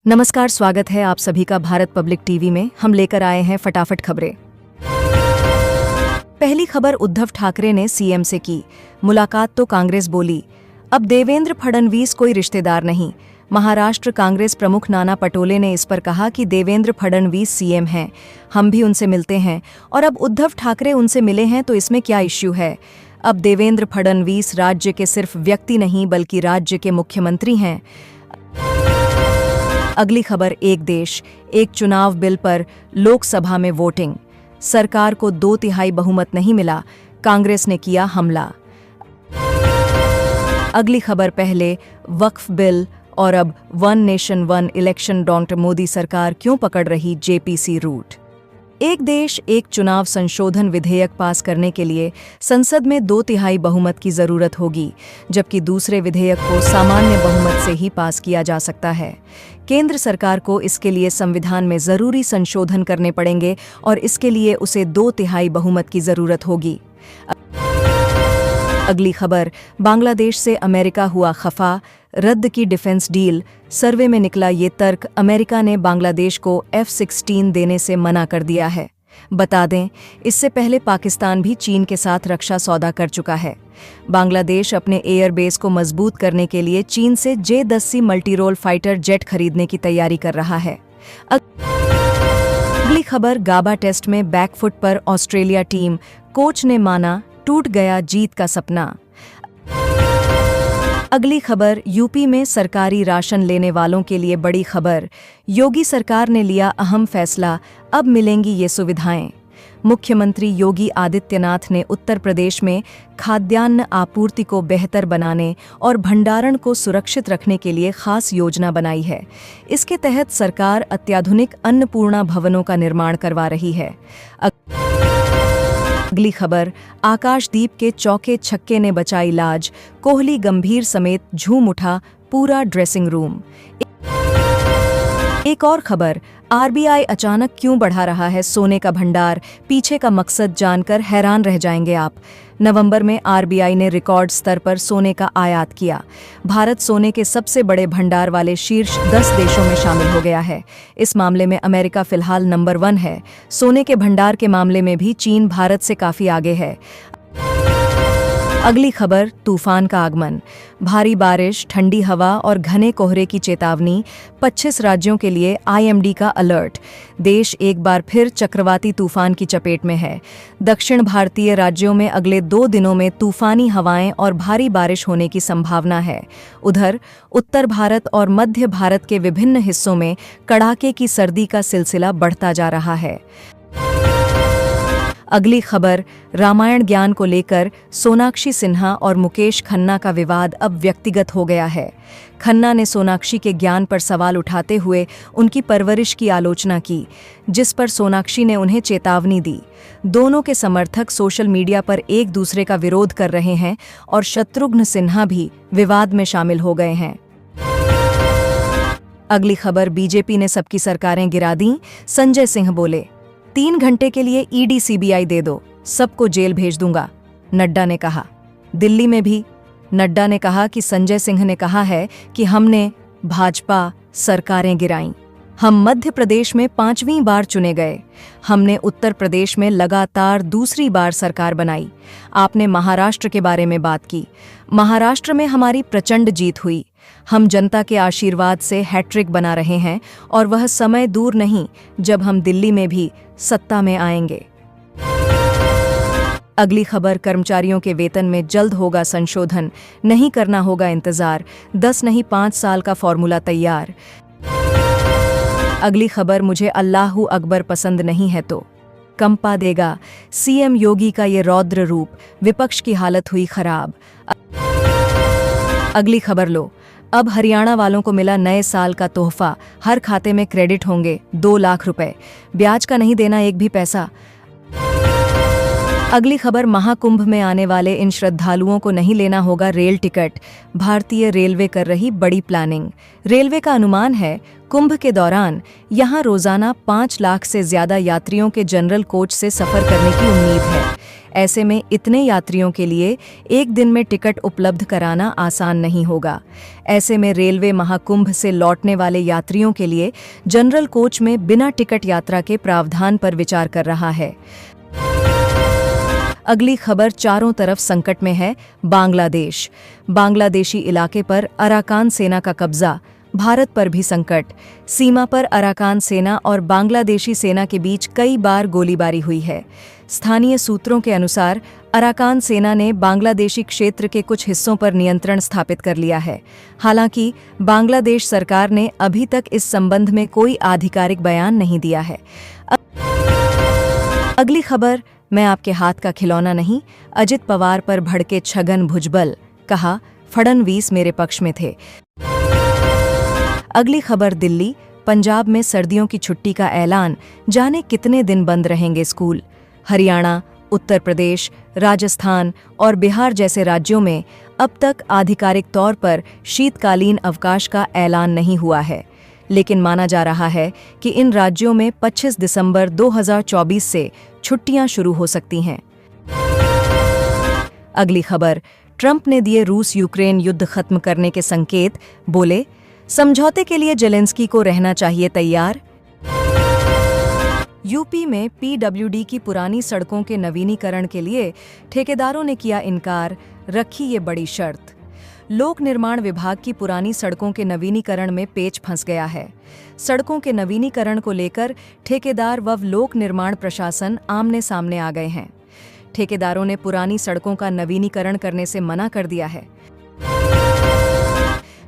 नमस्कार, स्वागत है आप सभी का भारत पब्लिक टीवी में। हम लेकर आए हैं फटाफट खबरें। पहली खबर, उद्धव ठाकरे ने सीएम से की मुलाकात तो कांग्रेस बोली अब देवेंद्र फडणवीस कोई रिश्तेदार नहीं। महाराष्ट्र कांग्रेस प्रमुख नाना पटोले ने इस पर कहा कि देवेंद्र फडणवीस सीएम हैं, हम भी उनसे मिलते हैं और अब उद्धव ठाकरे उनसे मिले हैं तो इसमें क्या इश्यू है। अब देवेंद्र फडणवीस राज्य के सिर्फ व्यक्ति नहीं बल्कि राज्य के मुख्यमंत्री हैं। अगली खबर, एक देश एक चुनाव बिल पर लोकसभा में वोटिंग, सरकार को 2/3 बहुमत नहीं मिला, कांग्रेस ने किया हमला। अगली खबर, पहले वक्फ बिल और अब one nation one election, doctor Modi सरकार क्यों पकड़ रही जेपीसी रूट। एक देश एक चुनाव संशोधन विधेयक पास करने के लिए संसद में 2/3 बहुमत की जरूरत होगी, जबकि दूसरे विधेयक को सामान्य बहुमत से ही पास किया जा सकता है। केंद्र सरकार को इसके लिए संविधान में जरूरी संशोधन करने पड़ेंगे और इसके लिए उसे 2/3 बहुमत की जरूरत होगी। अगली खबर, बांग्लादेश से अमेरिका हुआ खफा, रद्द की डिफेंस डील। सर्वे में निकला ये तर्क, अमेरिका ने बांग्लादेश को F-16 देने से मना कर दिया है। बता दें, इससे पहले पाकिस्तान भी चीन के साथ रक्षा सौदा कर चुका है। बांग्लादेश अपने एयरबेस को मजबूत करने के लिए चीन से J-10C मल्टीरोल फाइटर जेट खरीदने की तैयारी कर रहा है। अगली खबर, गाबा टेस्ट में बैकफुट पर ऑस्ट्रेलिया टीम, कोच ने माना टूट गया जीत का सपना। अगली खबर, यूपी में सरकारी राशन लेने वालों के लिए बड़ी खबर, योगी सरकार ने लिया अहम फैसला, अब मिलेंगी ये सुविधाएं। मुख्यमंत्री योगी आदित्यनाथ ने उत्तर प्रदेश में खाद्यान्न आपूर्ति को बेहतर बनाने और भंडारण को सुरक्षित रखने के लिए खास योजना बनाई है। इसके तहत सरकार अत्याधुनिक अन्नपूर्णा भवनों का निर्माण करवा रही है। अगली खबर, आकाशदीप के चौके छक्के ने बचाई लाज, कोहली गंभीर समेत झूम उठा पूरा ड्रेसिंग रूम। एक और खबर, आरबीआई अचानक क्यों बढ़ा रहा है सोने का भंडार, पीछे का मकसद जानकर हैरान रह जाएंगे आप। नवंबर में आरबीआई ने रिकॉर्ड स्तर पर सोने का आयात किया। भारत सोने के सबसे बड़े भंडार वाले शीर्ष 10 देशों में शामिल हो गया है। इस मामले में अमेरिका फिलहाल नंबर 1 है। सोने के भंडार के मामले में भी चीन भारत से काफी आगे है। अगली खबर, तूफान का आगमन, भारी बारिश, ठंडी हवा और घने कोहरे की चेतावनी, 25 राज्यों के लिए आईएमडी का अलर्ट। देश एक बार फिर चक्रवाती तूफान की चपेट में है। दक्षिण भारतीय राज्यों में अगले 2 दिनों में तूफानी हवाएं और भारी बारिश होने की संभावना है। उधर उत्तर भारत और मध्य भारत के विभिन्न हिस्सों में कड़ाके की सर्दी का सिलसिला बढ़ता जा रहा है। अगली खबर, रामायण ज्ञान को लेकर सोनाक्षी सिन्हा और मुकेश खन्ना का विवाद अब व्यक्तिगत हो गया है। खन्ना ने सोनाक्षी के ज्ञान पर सवाल उठाते हुए उनकी परवरिश की आलोचना की, जिस पर सोनाक्षी ने उन्हें चेतावनी दी। दोनों के समर्थक सोशल मीडिया पर एक दूसरे का विरोध कर रहे हैं और शत्रुघ्न सिन्हा भी विवाद में शामिल हो गए हैं। अगली खबर, बीजेपी ने सबकी सरकारें गिरा दी, संजय सिंह बोले 3 घंटे के लिए ईडी सीबीआई दे दो, सबको जेल भेज दूंगा, नड्डा ने कहा। दिल्ली में भी नड्डा ने कहा कि संजय सिंह ने कहा है कि हमने भाजपा सरकारें गिराईं, हम मध्य प्रदेश में 5वीं बार चुने गए, हमने उत्तर प्रदेश में लगातार दूसरी बार सरकार बनाई। आपने महाराष्ट्र के बारे में बात की, महाराष्ट्र में हमारी प्रचंड जीत हुई, हम जनता के आशीर्वाद से हैट्रिक बना रहे हैं और वह समय दूर नहीं जब हम दिल्ली में भी सत्ता में आएंगे। अगली खबर, कर्मचारियों के वेतन में जल्द होगा संशोधन, नहीं करना होगा इंतजार, 10 नहीं 5 साल का फॉर्मूला तैयार। अगली खबर, मुझे अल्लाहू अकबर पसंद नहीं है तो कंपा देगा, सीएम योगी का ये रौद्र रूप, विपक्ष की हालत हुई खराब। अगली खबर लो, अब हरियाणा वालों को मिला नए साल का तोहफा, हर खाते में क्रेडिट होंगे 2 लाख रुपए, ब्याज का नहीं देना एक भी पैसा। अगली खबर, महाकुंभ में आने वाले इन श्रद्धालुओं को नहीं लेना होगा रेल टिकट, भारतीय रेलवे कर रही बड़ी प्लानिंग। रेलवे का अनुमान है कुंभ के दौरान यहां रोजाना 5 लाख से ज्यादा यात्रियों के जनरल कोच से सफर करने की उम्मीद है। ऐसे में इतने यात्रियों के लिए एक दिन में टिकट उपलब्ध कराना आसान नहीं होगा। ऐसे में रेलवे महाकुंभ से लौटने वाले यात्रियों के लिए जनरल कोच में बिना टिकट यात्रा के प्रावधान पर विचार कर रहा है। अगली खबर चारों तरफ संकट में है। बांग्लादेश। बांग्लादेशी इलाके पर अराकान सेना का कब्जा, भारत पर भी संकट। सीमा पर अराकान सेना और बांग्लादेशी सेना के बीच कई बार गोलीबारी हुई है। स्थानीय सूत्रों के अनुसार अराकान सेना ने बांग्लादेशी क्षेत्र के कुछ हिस्सों पर नियंत्रण स्थापित कर लिया है। हालांकि बांग्लादेश सरकार ने अभी तक इस संबंध में कोई आधिकारिक बयान नहीं दिया है। अगली खबर, मैं आपके हाथ का खिलौना नहीं, अजित पवार पर भड़के छगन भुजबल, कहा फडणवीस मेरे पक्ष में थे। अगली खबर दिल्ली। पंजाब में सर्दियों की छुट्टी का ऐलान, जाने कितने दिन बंद रहेंगे स्कूल। हरियाणा, उत्तर प्रदेश, राजस्थान और बिहार जैसे राज्यों में अब तक आधिकारिक तौर पर शीतकालीन अवकाश का ऐलान नहीं हुआ है, लेकिन माना जा रहा है कि इन राज्यों में 25 दिसंबर 2024 से छुट्टियां शुरू हो सकती हैं। अगली खबर, ट्रंप ने दिए रूस यूक्रेन युद्ध खत्म करने के संकेत, बोले समझौते के लिए जेलेंस्की को रहना चाहिए तैयार। यूपी में पीडब्ल्यूडी की पुरानी सड़कों के नवीनीकरण के लिए ठेकेदारों ने किया इनकार, रखी ये बड़ी शर्त। लोक निर्माण विभाग की पुरानी सड़कों के नवीनीकरण में पेच फंस गया है। सड़कों के नवीनीकरण को लेकर ठेकेदार व लोक निर्माण प्रशासन आमने सामने आ गए हैं। ठेकेदारों ने पुरानी सड़कों का नवीनीकरण करने से मना कर दिया है।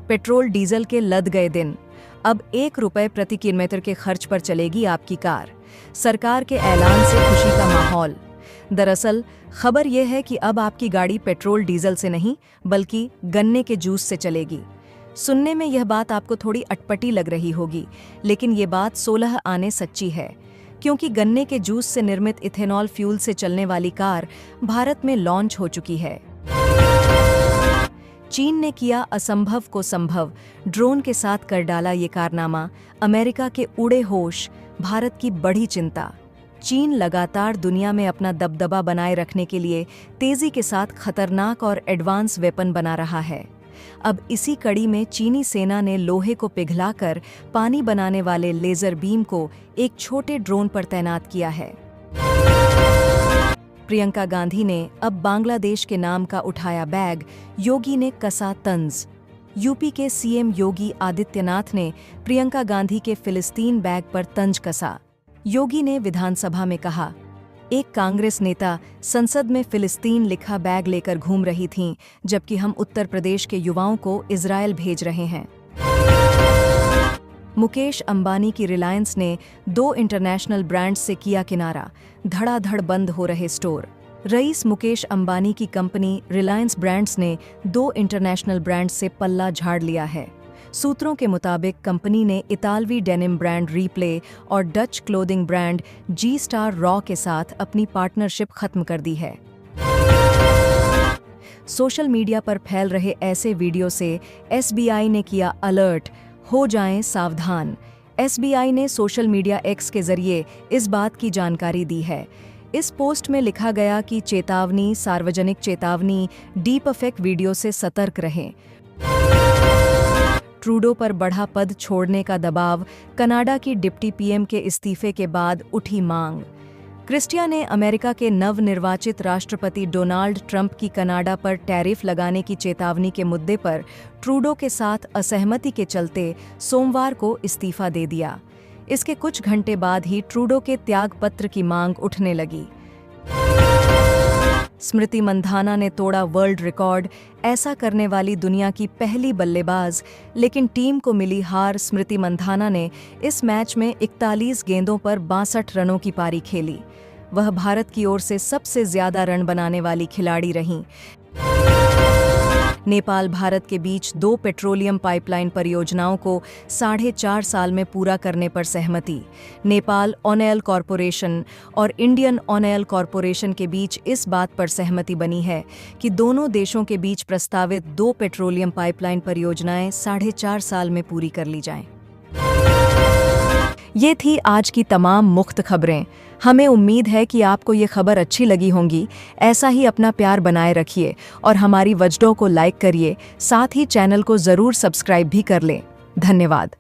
पेट्रोल डीजल के लद गए दिन, अब ₹1 प्रति किलोमीटर के खर्च पर चलेगी आपकी कार। सरकार के ऐलान से खुशी का माहौल। दरअसल खबर यह है कि अब आपकी गाड़ी पेट्रोल डीजल से नहीं बल्कि गन्ने के जूस से चलेगी। सुनने में यह बात आपको थोड़ी अटपटी लग रही होगी, लेकिन ये बात 16 आने सच्ची है, क्योंकि गन्ने के जूस से निर्मित इथेनॉल फ्यूल से चलने वाली कार भारत में लॉन्च हो चुकी है। चीन ने किया असंभव को संभव, ड्रोन के साथ कर डाला ये कारनामा। अमेरिका के उड़े होश, भारत की बढ़ी चिंता। चीन लगातार दुनिया में अपना दबदबा बनाए रखने के लिए तेजी के साथ खतरनाक और एडवांस वेपन बना रहा है। अब इसी कड़ी में चीनी सेना ने लोहे को पिघलाकर पानी बनाने वाले लेजर बीम को एक छोटे ड्रोन पर तैनात किया है। प्रियंका गांधी ने अब बांग्लादेश के नाम का उठाया बैग, योगी ने कसा तंज। यूपी के सीएम योगी आदित्यनाथ ने प्रियंका गांधी के फिलिस्तीन बैग पर तंज कसा। योगी ने विधानसभा में कहा, एक कांग्रेस नेता संसद में फिलिस्तीन लिखा बैग लेकर घूम रही थीं, जबकि हम उत्तर प्रदेश के युवाओं को इजरायल भेज रहे हैं। मुकेश अंबानी की रिलायंस ने 2 इंटरनेशनल ब्रांड्स से किया किनारा, धड़ाधड़ बंद हो रहे स्टोर। रईस मुकेश अंबानी की कंपनी रिलायंस ब्रांड्स ने 2 इंटरनेशनल ब्रांड्स से पल्ला झाड़ लिया है। सूत्रों के मुताबिक कंपनी ने इतालवी डेनिम ब्रांड रीप्ले और डच क्लोथिंग ब्रांड जी स्टार रॉ के साथ अपनी पार्टनरशिप खत्म कर दी है। सोशल मीडिया पर फैल रहे ऐसे वीडियो से एसबीआई ने किया अलर्ट, हो जाएं सावधान। एसबीआई ने सोशल मीडिया एक्स के जरिए इस बात की जानकारी दी है। इस पोस्ट में लिखा गया कि चेतावनी, सार्वजनिक चेतावनी, डीप फेक वीडियो से सतर्क रहें। ट्रूडो पर बढ़ा पद छोड़ने का दबाव, कनाडा की डिप्टी पीएम के इस्तीफे के बाद उठी मांग। क्रिस्टिया ने अमेरिका के नवनिर्वाचित राष्ट्रपति डोनाल्ड ट्रंप की कनाडा पर टैरिफ लगाने की चेतावनी के मुद्दे पर ट्रूडो के साथ असहमति के चलते सोमवार को इस्तीफा दे दिया। इसके कुछ घंटे बाद ही ट्रूडो के त्यागपत्र की मांग उठने लगी। स्मृति मंधाना ने तोड़ा वर्ल्ड रिकॉर्ड, ऐसा करने वाली दुनिया की पहली बल्लेबाज, लेकिन टीम को मिली हार। स्मृति मंधाना ने इस मैच में 41 गेंदों पर 62 रनों की पारी खेली। वह भारत की ओर से सबसे ज्यादा रन बनाने वाली खिलाड़ी रहीं। नेपाल भारत के बीच 2 पेट्रोलियम पाइपलाइन परियोजनाओं को 4.5 साल में पूरा करने पर सहमति। नेपाल ऑनएल कॉरपोरेशन और इंडियन ऑनएल कॉरपोरेशन के बीच इस बात पर सहमति बनी है कि दोनों देशों के बीच प्रस्तावित 2 पेट्रोलियम पाइपलाइन परियोजनाएं 4.5 साल में पूरी कर ली जाएं। ये थी आज की तमाम मुफ्त खबरें। हमें उम्मीद है कि आपको ये खबर अच्छी लगी होंगी। ऐसा ही अपना प्यार बनाए रखिए और हमारी वजडों को लाइक करिए, साथ ही चैनल को ज़रूर सब्सक्राइब भी कर लें। धन्यवाद।